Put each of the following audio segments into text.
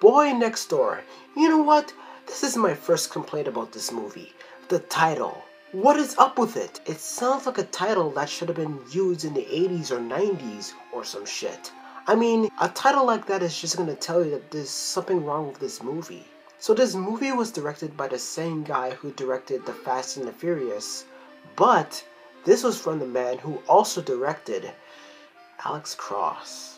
Boy Next Door. You know what? This is my first complaint about this movie. The title. What is up with it? It sounds like a title that should have been used in the 80s or 90s or some shit. I mean, a title like that is just gonna tell you that there's something wrong with this movie. So this movie was directed by the same guy who directed The Fast and the Furious, but this was from the man who also directed Alex Cross.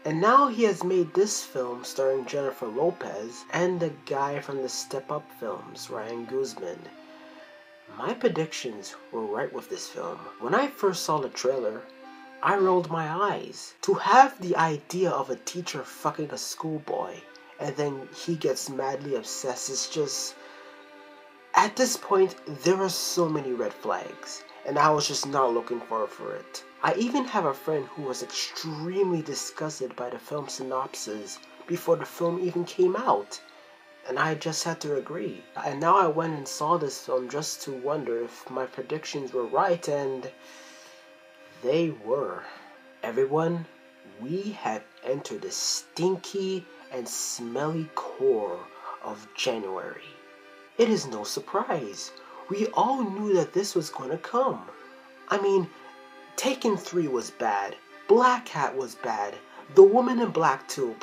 And now he has made this film starring Jennifer Lopez and the guy from the Step Up films, Ryan Guzman. My predictions were right with this film. When I first saw the trailer, I rolled my eyes. To have the idea of a teacher fucking a schoolboy and then he gets madly obsessed is just... At this point, there are so many red flags, and I was just not looking forward for it. I even have a friend who was extremely disgusted by the film synopsis before the film even came out, and I just had to agree. And now I went and saw this film just to wonder if my predictions were right, and they were. Everyone, we have entered the stinky and smelly core of January. It is no surprise. We all knew that this was going to come. I mean, Taken 3 was bad. Black Cat was bad. The Woman in Black 2,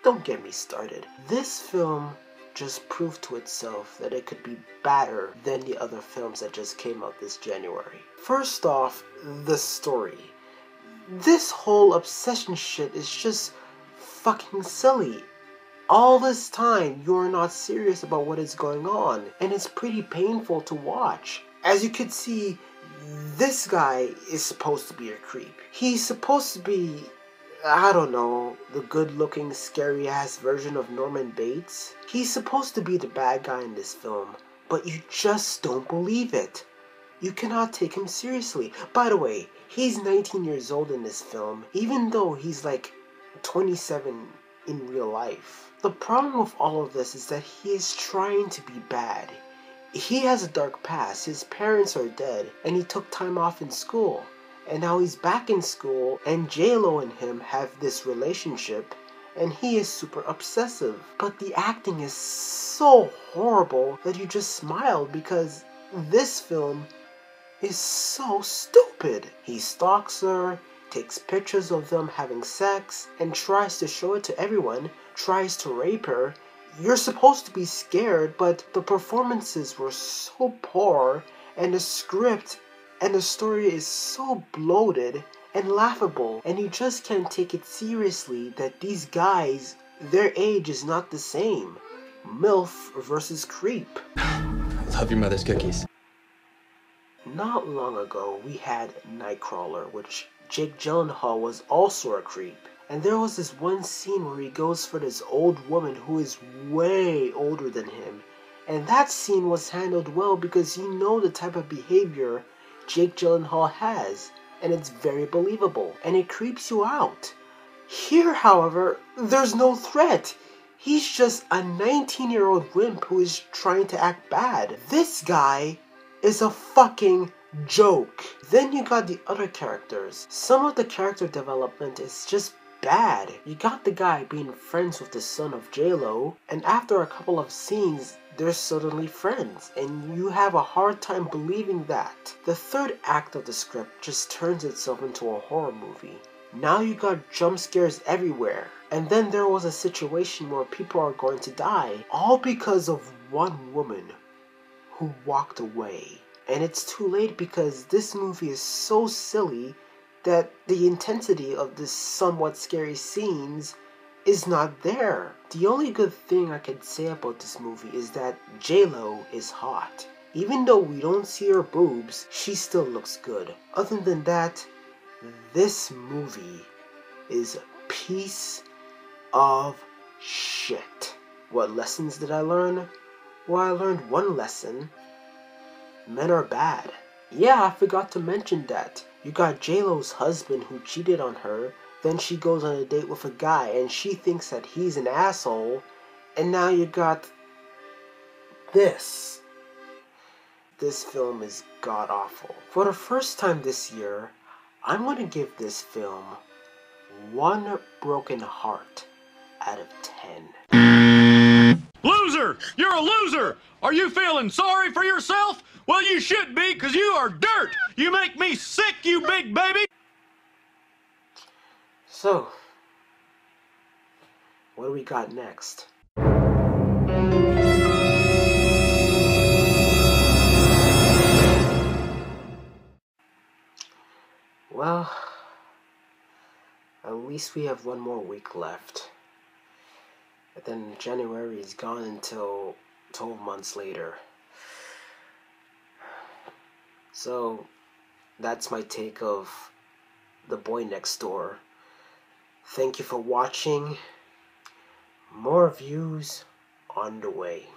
don't get me started. This film just proved to itself that it could be better than the other films that just came out this January. First off, the story. This whole obsession shit is just fucking silly. All this time, you're not serious about what is going on, and it's pretty painful to watch. As you could see, this guy is supposed to be a creep. He's supposed to be, I don't know, the good-looking, scary-ass version of Norman Bates. He's supposed to be the bad guy in this film, but you just don't believe it. You cannot take him seriously. By the way, he's 19 years old in this film, even though he's like 27 in real life. The problem with all of this is that he is trying to be bad. He has a dark past, his parents are dead, and he took time off in school. And now he's back in school, and J-Lo and him have this relationship, and he is super obsessive. But the acting is so horrible that you just smile because this film is so stupid. He stalks her, takes pictures of them having sex, and tries to show it to everyone, tries to rape her. You're supposed to be scared, but the performances were so poor, and the script and the story is so bloated and laughable, and you just can't take it seriously that these guys, their age is not the same. MILF versus creep. Love your mother's cookies. Not long ago, we had Nightcrawler, which Jake Gyllenhaal was also a creep. And there was this one scene where he goes for this old woman who is way older than him. And that scene was handled well because you know the type of behavior Jake Gyllenhaal has. And it's very believable. And it creeps you out. Here, however, there's no threat. He's just a 19-year-old wimp who is trying to act bad. This guy is a fucking joke. Then you got the other characters. Some of the character development is just bad. You got the guy being friends with the son of J-Lo, and after a couple of scenes, they're suddenly friends, and you have a hard time believing that. The third act of the script just turns itself into a horror movie. Now you got jump scares everywhere, and then there was a situation where people are going to die, all because of one woman who walked away. And it's too late because this movie is so silly that the intensity of the somewhat scary scenes is not there. The only good thing I can say about this movie is that J-Lo is hot. Even though we don't see her boobs, she still looks good. Other than that, this movie is a piece of shit. What lessons did I learn? Well, I learned one lesson. Men are bad. Yeah, I forgot to mention that. You got J-Lo's husband who cheated on her, then she goes on a date with a guy and she thinks that he's an asshole, and now you got this. This film is god-awful. For the first time this year, I'm going to give this film 1 broken heart out of 10. Loser! You're a loser! Are you feeling sorry for yourself? Well, you should be, because you are dirt! You make me sick, you big baby! So, what do we got next? Well, at least we have 1 more week left. But then January is gone until 12 months later. So, that's my take of The Boy Next Door. Thank you for watching. More views on the way.